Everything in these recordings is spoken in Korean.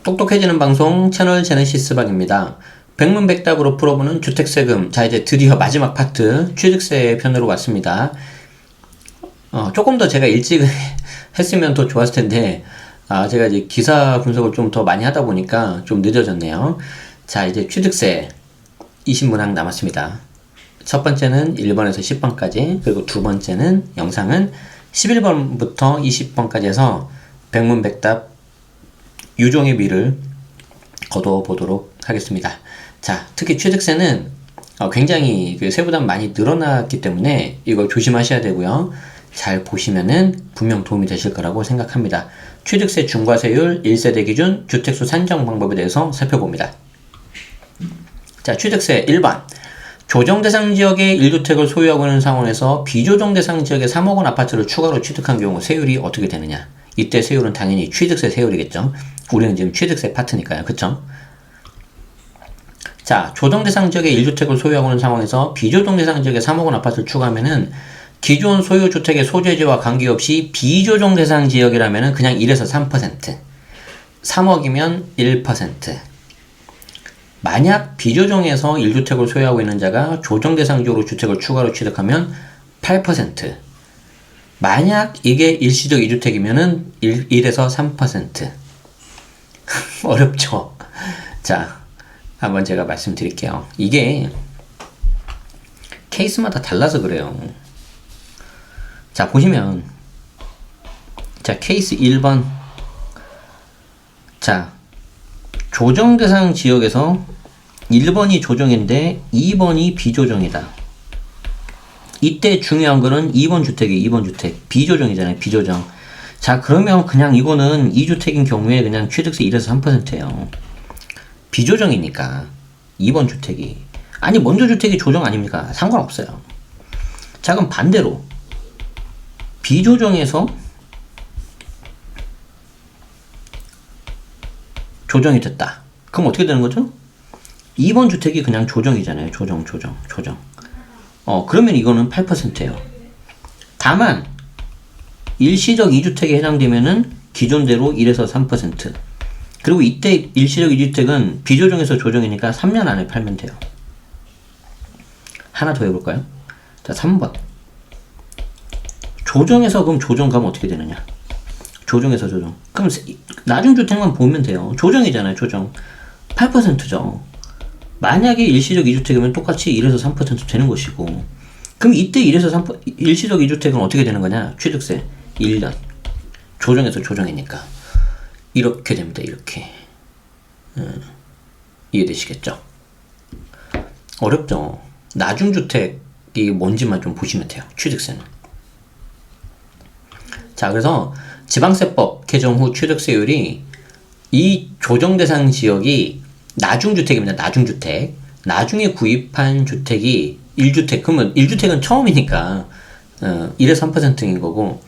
똑똑해지는 방송 채널 제네시스 박입니다. 백문백답으로 풀어보는 주택세금. 자, 이제 드디어 마지막 파트 취득세 편으로 왔습니다. 조금 더 제가 일찍 했으면 더 좋았을 텐데, 제가 이제 기사 분석을 좀 더 많이 하다 보니까 좀 늦어졌네요. 자, 이제 취득세 20문항 남았습니다. 첫 번째는 1번에서 10번까지, 그리고 두 번째는 영상은 11번부터 20번까지 해서 백문백답 유종의 미를 거둬보도록 하겠습니다. 자, 특히 취득세는 굉장히 세부담 많이 늘어났기 때문에 이거 조심하셔야 되고요. 잘 보시면은 분명 도움이 되실 거라고 생각합니다. 취득세 중과세율 1세대 기준 주택수 산정 방법에 대해서 살펴봅니다. 자, 취득세 1번. 조정대상 지역의 1주택을 소유하고 있는 상황에서 비조정대상 지역의 3억 원 아파트를 추가로 취득한 경우 세율이 어떻게 되느냐? 이때 세율은 당연히 취득세 세율이겠죠. 우리는 지금 취득세 파트니까요. 그쵸? 자, 조정대상 지역의 1주택을 소유하고 있는 상황에서 비조정대상 지역의 3억 원 아파트를 추가하면은 기존 소유주택의 소재지와 관계없이 비조정대상 지역이라면은 그냥 1에서 3%, 3억이면 1%. 만약 비조정에서 1주택을 소유하고 있는 자가 조정대상 지역으로 주택을 추가로 취득하면 8%. 만약 이게 일시적 2주택이면은 1에서 3%. 어렵죠? 자, 한번 제가 말씀드릴게요. 이게 케이스마다 달라서 그래요. 자, 보시면, 자, 케이스 1번. 자, 조정대상 지역에서 1번이 조정인데 2번이 비조정이다. 이때 중요한 거는 2번 주택이에요. 2번 주택. 비조정이잖아요. 비조정. 자, 그러면 그냥 이거는 2주택인 경우에 그냥 취득세 1에서 3%예요. 비조정이니까 2번 주택이. 아니, 먼저 주택이 조정 아닙니까? 상관없어요. 자, 그럼 반대로 비조정에서 조정이 됐다. 그럼 어떻게 되는 거죠? 2번 주택이 그냥 조정이잖아요. 조정. 그러면 이거는 8%예요. 다만 일시적 2주택에 해당되면은 기존대로 1에서 3%. 그리고 이때 일시적 2주택은 비조정에서 조정이니까 3년 안에 팔면 돼요. 하나 더 해볼까요? 자, 3번. 조정에서 그럼 조정 가면 어떻게 되느냐? 조정에서 조정. 그럼 나중주택만 보면 돼요. 조정이잖아요. 조정. 8%죠. 만약에 일시적 2주택이면 똑같이 1에서 3% 되는 것이고, 그럼 이때 1에서 3%, 일시적 2주택은 어떻게 되는 거냐? 취득세 1년. 조정에서 조정이니까. 이렇게 됩니다. 이렇게. 이해되시겠죠? 어렵죠? 나중주택이 뭔지만 좀 보시면 돼요. 취득세는. 자, 그래서 지방세법 개정 후 취득세율이 이 조정대상 지역이 나중주택입니다. 나중주택. 나중에 구입한 주택이 1주택. 그러면 1주택은 처음이니까 1에서 3%인 거고,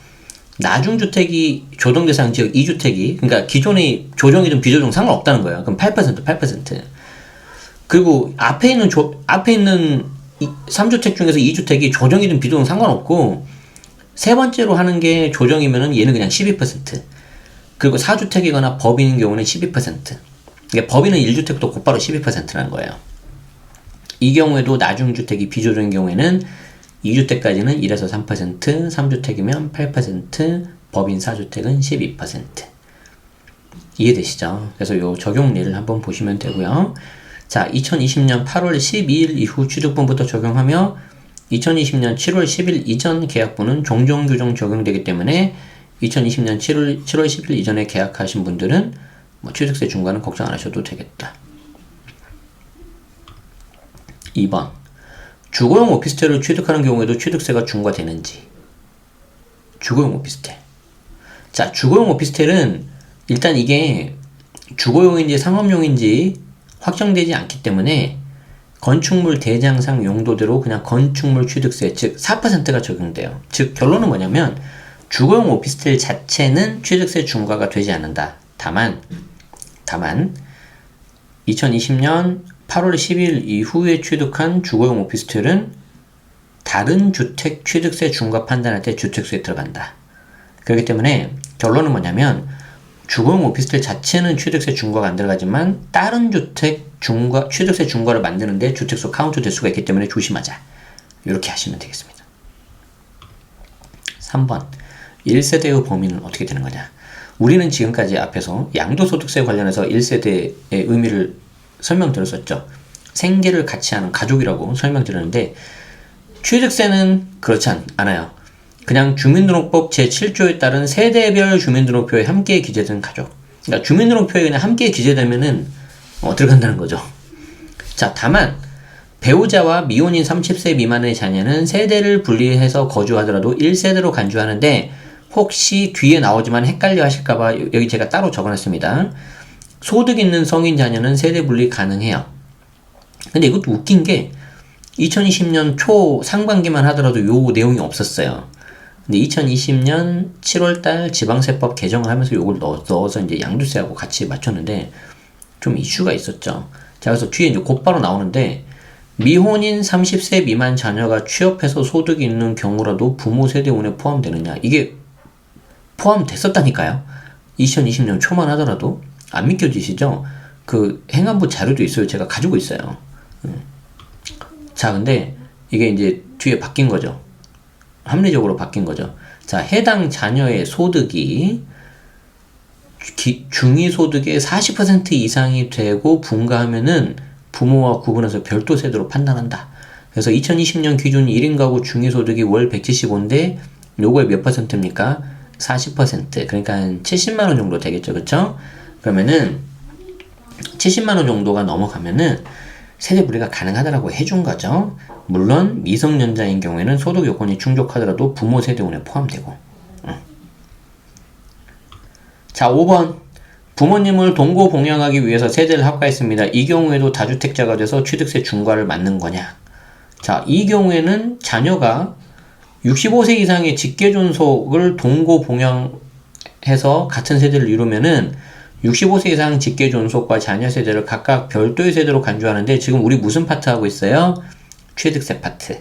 나중주택이 조정대상 지역 2주택이, 그러니까 기존의 조정이든 비조정 상관없다는 거예요. 그럼 8%. 그리고 앞에 있는 3주택 중에서 2주택이 조정이든 비조정 상관없고, 세 번째로 하는 게 조정이면은 얘는 그냥 12%. 그리고 4주택이거나 법인인 경우는 12%. 그러니까 법인은 1주택도 곧바로 12%라는 거예요. 이 경우에도 나중주택이 비조정인 경우에는 2주택까지는 1에서 3%, 3주택이면 8%, 법인 4주택은 12%. 이해되시죠? 그래서 요 적용례를 한번 보시면 되고요. 자, 2020년 8월 12일 이후 취득분부터 적용하며 2020년 7월 10일 이전 계약분은 종전규정 적용되기 때문에 2020년 7월 10일 이전에 계약하신 분들은 취득세 중과는 걱정 안 하셔도 되겠다. 2번. 주거용 오피스텔을 취득하는 경우에도 취득세가 중과되는지. 주거용 오피스텔. 자, 주거용 오피스텔은 일단 이게 주거용인지 상업용인지 확정되지 않기 때문에 건축물 대장상 용도대로 그냥 건축물 취득세, 즉 4%가 적용돼요. 즉 결론은 뭐냐면 주거용 오피스텔 자체는 취득세 중과가 되지 않는다. 다만 2020년 8월 10일 이후에 취득한 주거용 오피스텔은 다른 주택 취득세 중과 판단할 때 주택수에 들어간다. 그렇기 때문에 결론은 뭐냐면 주거용 오피스텔 자체는 취득세 중과가 안 들어가지만 다른 주택 중과 취득세 중과를 만드는데 주택수 카운트 될 수가 있기 때문에 조심하자. 이렇게 하시면 되겠습니다. 3번 1세대의 범위는 어떻게 되는 거냐. 우리는 지금까지 앞에서 양도소득세 관련해서 1세대의 의미를 설명드렸었죠. 생계를 같이 하는 가족이라고 설명드렸는데 취득세는 그렇지 않아요. 그냥 주민등록법 제7조에 따른 세대별 주민등록표에 함께 기재된 가족. 그러니까 주민등록표에 그냥 함께 기재되면은 들어간다는 거죠. 자, 다만 배우자와 미혼인 30세 미만의 자녀는 세대를 분리해서 거주하더라도 1세대로 간주하는데 혹시 뒤에 나오지만 헷갈려 하실까봐 여기 제가 따로 적어놨습니다. 소득 있는 성인 자녀는 세대 분리 가능해요. 근데 이것도 웃긴 게 2020년 초 상반기만 하더라도 요 내용이 없었어요. 근데 2020년 7월달 지방세법 개정을 하면서 요걸 넣어서 이제 양도세하고 같이 맞췄는데 좀 이슈가 있었죠. 자, 그래서 뒤에 이제 곧바로 나오는데 미혼인 30세 미만 자녀가 취업해서 소득이 있는 경우라도 부모 세대원에 포함되느냐. 이게 포함됐었다니까요. 2020년 초만 하더라도. 안 믿겨지시죠? 그 행안부 자료도 있어요. 제가 가지고 있어요. 자, 근데 이게 이제 뒤에 바뀐 거죠. 합리적으로 바뀐 거죠. 자, 해당 자녀의 소득이 중위소득의 40% 이상이 되고 분가하면은 부모와 구분해서 별도 세대로 판단한다. 그래서 2020년 기준 1인 가구 중위소득이 월 175인데 요거의 몇 퍼센트입니까? 40%. 그러니까 한 70만원 정도 되겠죠. 그쵸? 그러면은 70만원 정도가 넘어가면은 세대 분리가 가능하다라고 해준 거죠. 물론 미성년자인 경우에는 소득 요건이 충족하더라도 부모 세대원에 포함되고. 자, 5번 부모님을 동거 봉양하기 위해서 세대를 합가했습니다. 이 경우에도 다주택자가 돼서 취득세 중과를 맞는 거냐. 자, 이 경우에는 자녀가 65세 이상의 직계존속을 동거 봉양해서 같은 세대를 이루면은 65세 이상 직계존속과 자녀 세대를 각각 별도의 세대로 간주하는데 지금 우리 무슨 파트 하고 있어요? 취득세 파트.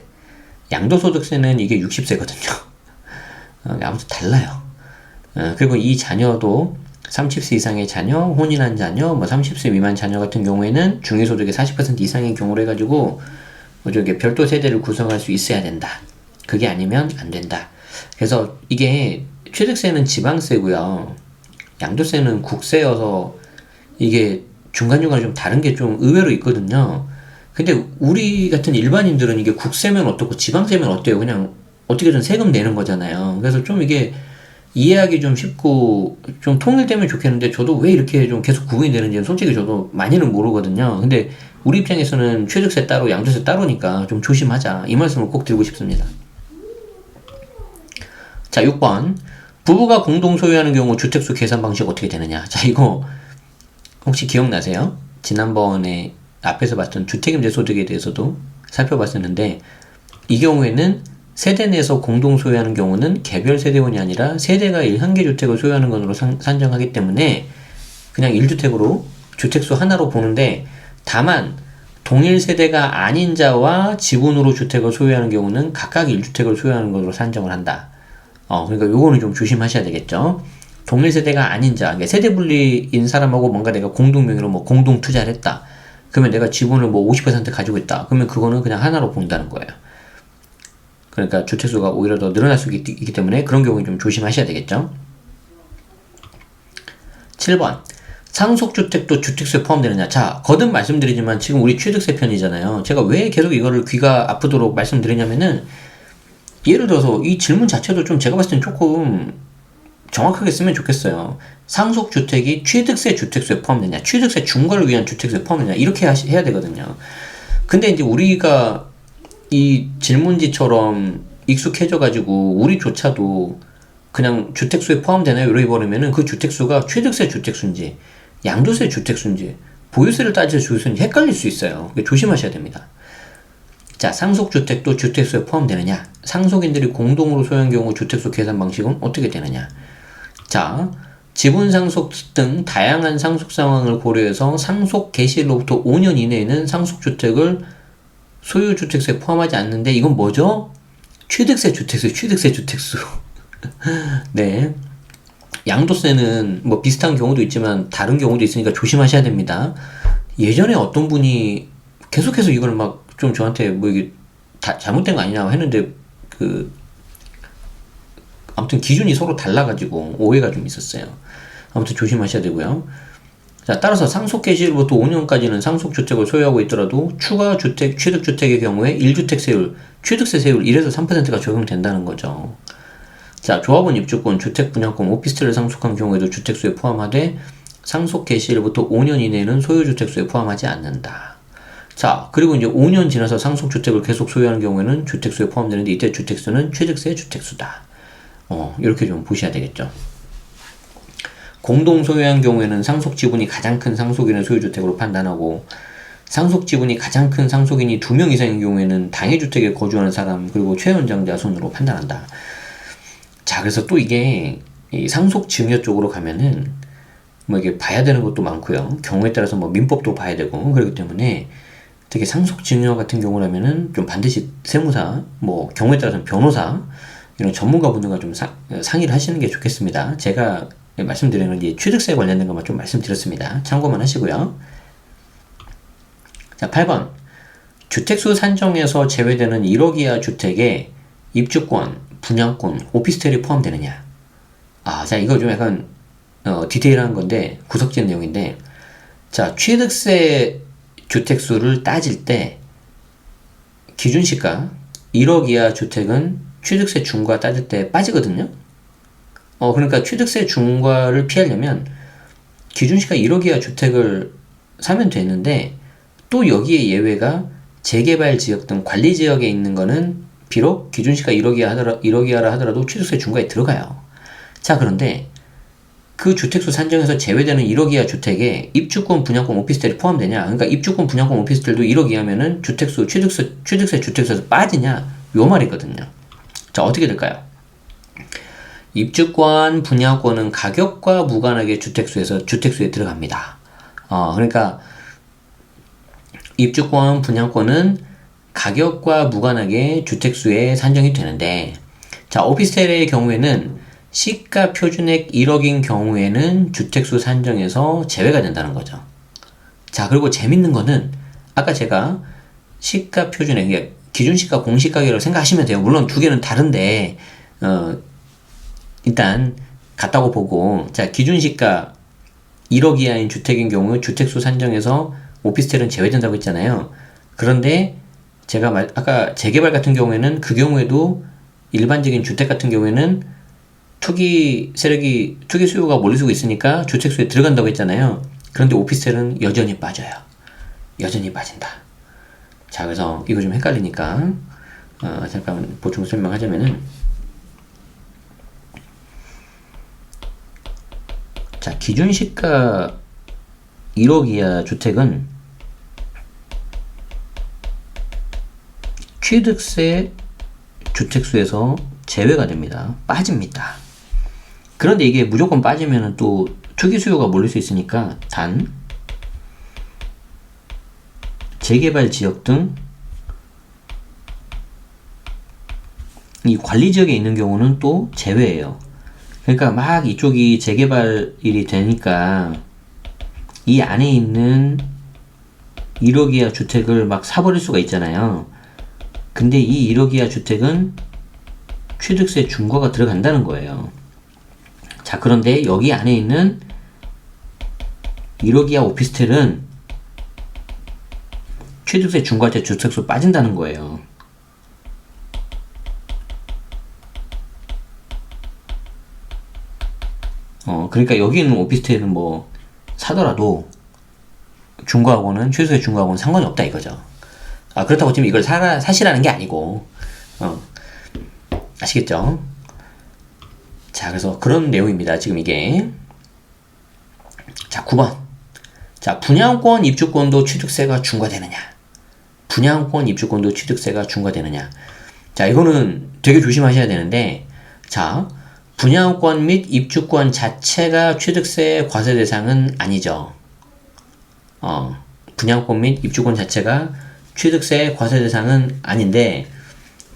양도소득세는 이게 60세거든요. 아무튼 달라요. 그리고 이 자녀도 30세 이상의 자녀, 혼인한 자녀, 30세 미만 자녀 같은 경우에는 중위소득의 40% 이상의 경우로 해가지고 저게 별도 세대를 구성할 수 있어야 된다. 그게 아니면 안 된다. 그래서 이게 취득세는 지방세고요. 양도세는 국세여서 이게 중간중간에 좀 다른 게 좀 의외로 있거든요. 근데 우리 같은 일반인들은 이게 국세면 어떻고 지방세면 어때요? 그냥 어떻게든 세금 내는 거잖아요. 그래서 좀 이게 이해하기 좀 쉽고 좀 통일되면 좋겠는데 저도 왜 이렇게 좀 계속 구분이 되는지는 솔직히 저도 많이는 모르거든요. 근데 우리 입장에서는 취득세 따로 양도세 따로니까 좀 조심하자. 이 말씀을 꼭 드리고 싶습니다. 자, 6번. 부부가 공동 소유하는 경우 주택수 계산 방식 어떻게 되느냐. 자, 이거 혹시 기억나세요? 지난번에 앞에서 봤던 주택임대소득에 대해서도 살펴봤었는데 이 경우에는 세대 내에서 공동 소유하는 경우는 개별 세대원이 아니라 세대가 한 개 주택을 소유하는 것으로 산정하기 때문에 그냥 1주택으로 주택수 하나로 보는데 다만 동일 세대가 아닌 자와 지분으로 주택을 소유하는 경우는 각각 1주택을 소유하는 것으로 산정을 한다. 그러니까 요거는 좀 조심하셔야 되겠죠. 동일 세대가 아닌 자, 그러니까 세대 분리인 사람하고 뭔가 내가 공동 명의로 뭐 공동 투자를 했다. 그러면 내가 지분을 뭐 50% 가지고 있다. 그러면 그거는 그냥 하나로 본다는 거예요. 그러니까 주택수가 오히려 더 늘어날 수 있기 때문에 그런 경우에 좀 조심하셔야 되겠죠. 7번. 상속주택도 주택수에 포함되느냐. 자, 거듭 말씀드리지만 지금 우리 취득세 편이잖아요. 제가 왜 계속 이거를 귀가 아프도록 말씀드리냐면은 예를 들어서 이 질문 자체도 좀 제가 봤을 땐 조금 정확하게 쓰면 좋겠어요. 상속주택이 취득세 주택수에 포함되냐, 취득세 중과를 위한 주택수에 포함되냐, 이렇게 해야 되거든요. 근데 이제 우리가 이 질문지처럼 익숙해져가지고 우리조차도 그냥 주택수에 포함되나요? 이러게 버리면은 그 주택수가 취득세 주택수인지, 양도세 주택수인지, 보유세를 따질 주택수인지 헷갈릴 수 있어요. 조심하셔야 됩니다. 자, 상속주택도 주택수에 포함되느냐? 상속인들이 공동으로 소유한 경우 주택수 계산 방식은 어떻게 되느냐? 자, 지분 상속 등 다양한 상속 상황을 고려해서 상속 개시로부터 5년 이내에는 상속주택을 소유주택수에 포함하지 않는데 이건 뭐죠? 취득세 주택수, 취득세 주택수. 네. 양도세는 뭐 비슷한 경우도 있지만 다른 경우도 있으니까 조심하셔야 됩니다. 예전에 어떤 분이 계속해서 이걸 막 좀 저한테 뭐 이게 다 잘못된 거 아니냐고 했는데 그 아무튼 기준이 서로 달라가지고 오해가 좀 있었어요. 아무튼 조심하셔야 되고요. 자, 따라서 상속 개시일부터 5년까지는 상속주택을 소유하고 있더라도 추가 주택, 취득주택의 경우에 1주택 세율, 취득세 세율 1에서 3%가 적용된다는 거죠. 자, 조합원 입주권, 주택 분양권, 오피스텔을 상속한 경우에도 주택수에 포함하되 상속 개시일부터 5년 이내에는 소유주택수에 포함하지 않는다. 자, 그리고 이제 5년 지나서 상속주택을 계속 소유하는 경우에는 주택수에 포함되는데 이때 주택수는 취득세 주택수다. 이렇게 좀 보셔야 되겠죠. 공동 소유한 경우에는 상속 지분이 가장 큰 상속인을 소유주택으로 판단하고 상속 지분이 가장 큰 상속인이 2명 이상인 경우에는 당해주택에 거주하는 사람 그리고 최연장자 순으로 판단한다. 자, 그래서 또 이게 이 상속 증여 쪽으로 가면은 뭐 이게 봐야 되는 것도 많고요. 경우에 따라서 뭐 민법도 봐야 되고 그렇기 때문에 특히 상속 증여 같은 경우라면은 좀 반드시 세무사, 뭐 경우에 따라서는 변호사 이런 전문가 분들과 좀 상의를 하시는 게 좋겠습니다. 제가 말씀드리는 건 이제 취득세 관련된 것만 좀 말씀드렸습니다. 참고만 하시고요. 자, 8번. 주택수 산정에서 제외되는 1억 이하 주택에 입주권, 분양권, 오피스텔이 포함되느냐. 자, 이거 좀 약간 디테일한 건데 구석진 내용인데, 자, 취득세 주택수를 따질 때 기준시가 1억 이하 주택은 취득세 중과 따질 때 빠지거든요. 그러니까 취득세 중과를 피하려면 기준시가 1억 이하 주택을 사면 되는데 또 여기에 예외가 재개발 지역 등 관리 지역에 있는 거는 비록 기준시가 1억 이하라 하더라도 취득세 중과에 들어가요. 자, 그런데 그 주택수 산정에서 제외되는 1억 이하 주택에 입주권, 분양권, 오피스텔이 포함되냐? 그러니까 입주권, 분양권, 오피스텔도 1억 이하면은 주택수, 취득세 주택수에서 빠지냐? 요 말이거든요. 자, 어떻게 될까요? 입주권, 분양권은 가격과 무관하게 주택수에 들어갑니다. 그러니까 입주권, 분양권은 가격과 무관하게 주택수에 산정이 되는데, 자, 오피스텔의 경우에는 시가 표준액 1억인 경우에는 주택수 산정에서 제외가 된다는 거죠. 자, 그리고 재밌는 거는 아까 제가 시가 표준액, 기준시가 공시가격을 생각하시면 돼요. 물론 두 개는 다른데 일단 같다고 보고, 자, 기준시가 1억 이하인 주택인 경우 주택수 산정에서 오피스텔은 제외된다고 했잖아요. 그런데 제가 아까 재개발 같은 경우에는 그 경우에도 일반적인 주택 같은 경우에는 투기 수요가 몰리고 있으니까 주택수에 들어간다고 했잖아요. 그런데 오피스텔은 여전히 빠져요. 여전히 빠진다. 자, 그래서 이거 좀 헷갈리니까 잠깐 보충 설명하자면은, 자, 기준시가 1억 이하 주택은 취득세 주택수에서 제외가 됩니다. 빠집니다. 그런데 이게 무조건 빠지면 또 투기 수요가 몰릴 수 있으니까 단 재개발 지역 등 이 관리 지역에 있는 경우는 또 제외예요. 그러니까 막 이쪽이 재개발일이 되니까 이 안에 있는 1억 이하 주택을 막 사버릴 수가 있잖아요. 근데 이 1억 이하 주택은 취득세 중과가 들어간다는 거예요. 자, 그런데 여기 안에 있는 1억 이하 오피스텔은 취득세 중과할 때 주택수 빠진다는 거예요. 그러니까 여기 있는 오피스텔은 뭐 사더라도 중과하고는 취득세 중과하고는 상관이 없다 이거죠. 그렇다고 지금 이걸 사시라는 게 아니고, 아시겠죠? 자, 그래서 그런 내용입니다. 지금 이게. 자, 9번. 자, 분양권, 입주권도 취득세가 중과되느냐? 분양권, 입주권도 취득세가 중과되느냐? 자, 이거는 되게 조심하셔야 되는데, 자, 분양권 및 입주권 자체가 취득세 과세 대상은 아니죠. 분양권 및 입주권 자체가 취득세 과세 대상은 아닌데,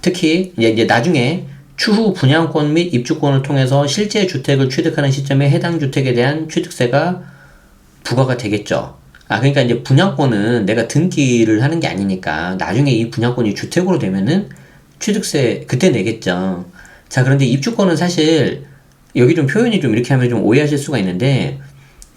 특히 이제 나중에 추후 분양권 및 입주권을 통해서 실제 주택을 취득하는 시점에 해당 주택에 대한 취득세가 부과가 되겠죠. 그러니까 이제 분양권은 내가 등기를 하는 게 아니니까 나중에 이 분양권이 주택으로 되면은 취득세 그때 내겠죠. 자, 그런데 입주권은 사실 여기 좀 표현이 좀 이렇게 하면 좀 오해하실 수가 있는데,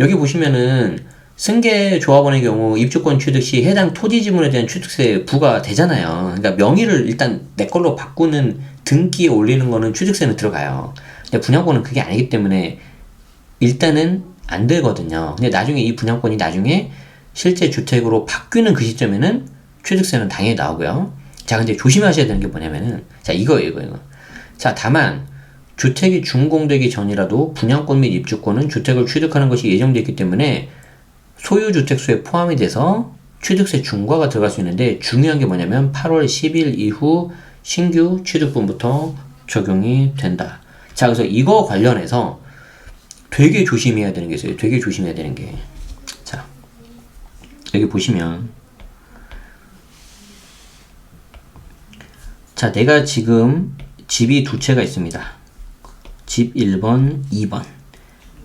여기 보시면은 승계 조합원의 경우 입주권 취득 시 해당 토지 지분에 대한 취득세 부과되잖아요. 그러니까 명의를 일단 내 걸로 바꾸는 등기에 올리는 거는 취득세는 들어가요. 근데 분양권은 그게 아니기 때문에 일단은 안 되거든요. 근데 나중에 이 분양권이 나중에 실제 주택으로 바뀌는 그 시점에는 취득세는 당연히 나오고요. 자, 근데 조심하셔야 되는 게 뭐냐면은, 자, 이거예요. 자, 다만 주택이 준공되기 전이라도 분양권 및 입주권은 주택을 취득하는 것이 예정되어 있기 때문에 소유주택수에 포함이 돼서 취득세 중과가 들어갈 수 있는데, 중요한 게 뭐냐면 8월 10일 이후 신규 취득분부터 적용이 된다. 자, 그래서 이거 관련해서 되게 조심해야 되는 게 있어요. 되게 조심해야 되는 게. 자, 여기 보시면, 자, 내가 지금 집이 두 채가 있습니다. 집 1번, 2번.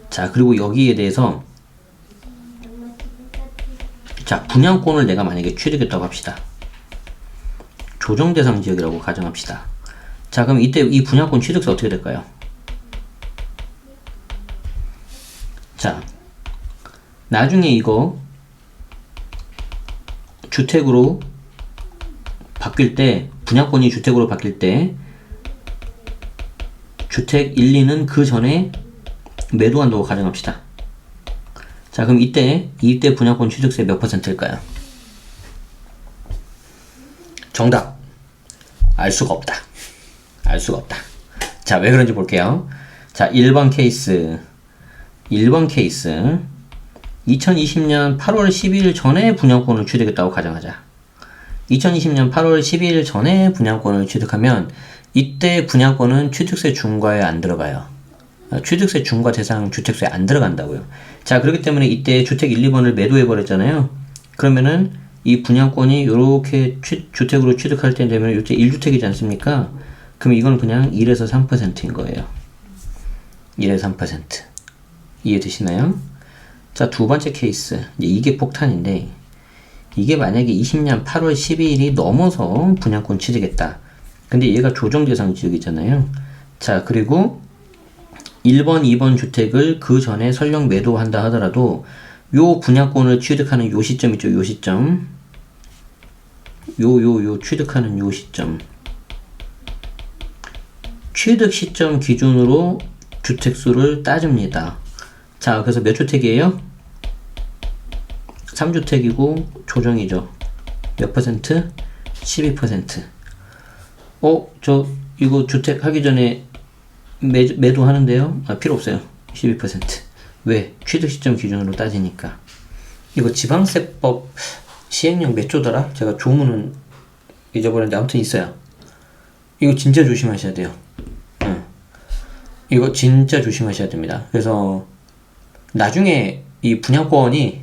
자, 그리고 여기에 대해서, 자, 분양권을 내가 만약에 취득했다고 합시다. 조정대상 지역이라고 가정합시다. 자, 그럼 이때 이 분양권 취득세 어떻게 될까요? 자, 나중에 이거 주택으로 바뀔 때, 분양권이 주택으로 바뀔 때 주택 1, 2는 그 전에 매도한다고 가정합시다. 자, 그럼 이때 분양권 취득세 몇 %일까요? 정답. 알 수가 없다. 알 수가 없다. 자, 왜 그런지 볼게요. 자, 1번 케이스. 2020년 8월 12일 전에 분양권을 취득했다고 가정하자. 2020년 8월 12일 전에 분양권을 취득하면 이때 분양권은 취득세 중과에 안 들어가요. 취득세 중과 대상 주택수에 안 들어간다고요. 자, 그렇기 때문에 이때 주택 1, 2번을 매도해 버렸잖아요. 그러면은 이 분양권이 이렇게 주택으로 취득할 때 되면 이때 1주택이지 않습니까? 그럼 이건 그냥 1에서 3%인 거예요. 1에서 3%. 이해되시나요? 자, 두 번째 케이스. 이게 폭탄인데, 이게 만약에 20년 8월 12일이 넘어서 분양권 취득했다. 근데 얘가 조정대상 지역이잖아요. 자, 그리고 1번, 2번 주택을 그 전에 설령 매도한다 하더라도 요 분양권을 취득하는 요 시점 있죠. 요 시점. 취득하는 요 시점. 취득 시점 기준으로 주택수를 따집니다. 자, 그래서 몇 주택이에요? 3주택이고 조정이죠. 몇 %? 12%. 저 이거 주택 하기 전에 매도하는데요? 필요 없어요. 12%. 왜? 취득 시점 기준으로 따지니까. 이거 지방세법 시행령 몇 조더라? 제가 조문은 잊어버렸는데 아무튼 있어요. 이거 진짜 조심하셔야 돼요. 이거 진짜 조심하셔야 됩니다. 그래서 나중에 이 분양권이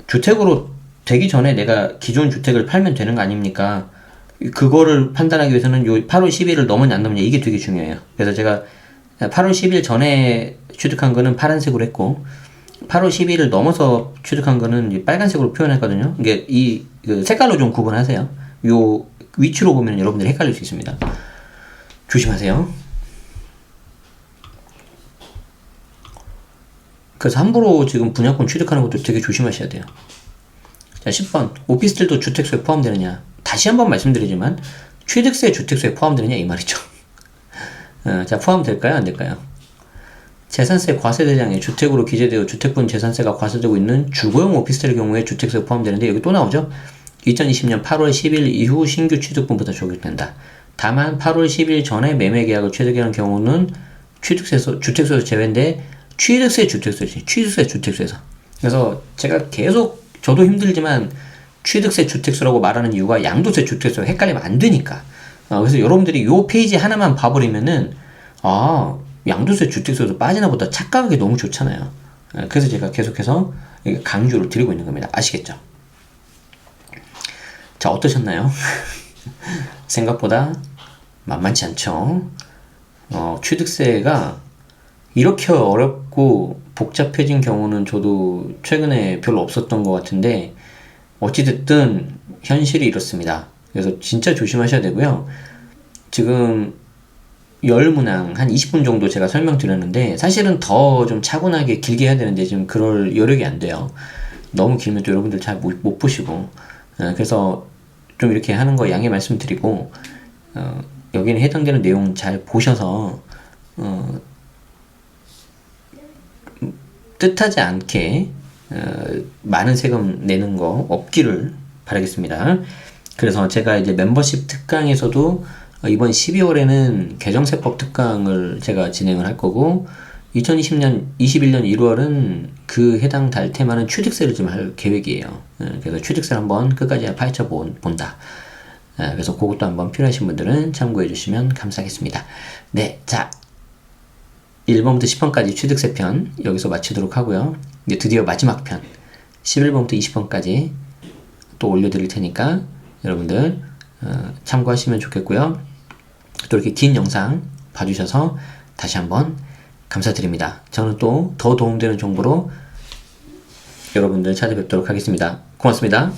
주택으로 되기 전에 내가 기존 주택을 팔면 되는 거 아닙니까? 그거를 판단하기 위해서는 요 8월 10일을 넘었냐 안 넘었냐 이게 되게 중요해요. 그래서 제가 8월 10일 전에 취득한 거는 파란색으로 했고 8월 10일을 넘어서 취득한 거는 빨간색으로 표현했거든요. 이게 그 색깔로 좀 구분하세요. 요 위치로 보면 여러분들이 헷갈릴 수 있습니다. 조심하세요. 그래서 함부로 지금 분양권 취득하는 것도 되게 조심하셔야 돼요. 자, 10번. 오피스텔도 주택수에 포함되느냐? 다시 한번 말씀드리지만 취득세 주택수에 포함되느냐 이 말이죠. 자, 포함될까요? 안 될까요? 재산세 과세 대상에 주택으로 기재되어 주택분 재산세가 과세되고 있는 주거용 오피스텔의 경우에 주택세가 포함되는데 여기 또 나오죠? 2020년 8월 10일 이후 신규 취득분부터 적용된다. 다만 8월 10일 전에 매매 계약을 취득하는 경우는 주택수에서 제외인데 취득세 주택수에서. 그래서 제가 계속 저도 힘들지만 취득세 주택수라고 말하는 이유가 양도세 주택수가 헷갈리면 안 되니까. 그래서 여러분들이 요 페이지 하나만 봐버리면은 양도세 주택수도 빠지나 보다 착각하기 너무 좋잖아요. 그래서 제가 계속해서 강조를 드리고 있는 겁니다. 아시겠죠? 자, 어떠셨나요? 생각보다 만만치 않죠. 취득세가 이렇게 어렵고 복잡해진 경우는 저도 최근에 별로 없었던 것 같은데, 어찌됐든 현실이 이렇습니다. 그래서 진짜 조심하셔야 되고요. 지금 열문항 한 20분 정도 제가 설명드렸는데, 사실은 더 좀 차분하게 길게 해야 되는데 지금 그럴 여력이 안 돼요. 너무 길면 또 여러분들 잘 못 보시고, 그래서 좀 이렇게 하는 거 양해 말씀드리고, 여기는 해당되는 내용 잘 보셔서 뜻하지 않게 많은 세금 내는 거 없기를 바라겠습니다. 그래서 제가 이제 멤버십 특강에서도 이번 12월에는 개정세법 특강을 제가 진행을 할 거고, 21년 1월은 그 해당 달 테마는 취득세를 좀 할 계획이에요. 그래서 취득세를 한번 끝까지 파헤쳐 본다. 그래서 그것도 한번 필요하신 분들은 참고해 주시면 감사하겠습니다. 네, 자, 1번부터 10번까지 취득세 편 여기서 마치도록 하고요. 이제 드디어 마지막 편 11번부터 20번까지 또 올려드릴 테니까 여러분들 참고하시면 좋겠고요. 또 이렇게 긴 영상 봐주셔서 다시 한번 감사드립니다. 저는 또 더 도움되는 정보로 여러분들 찾아뵙도록 하겠습니다. 고맙습니다.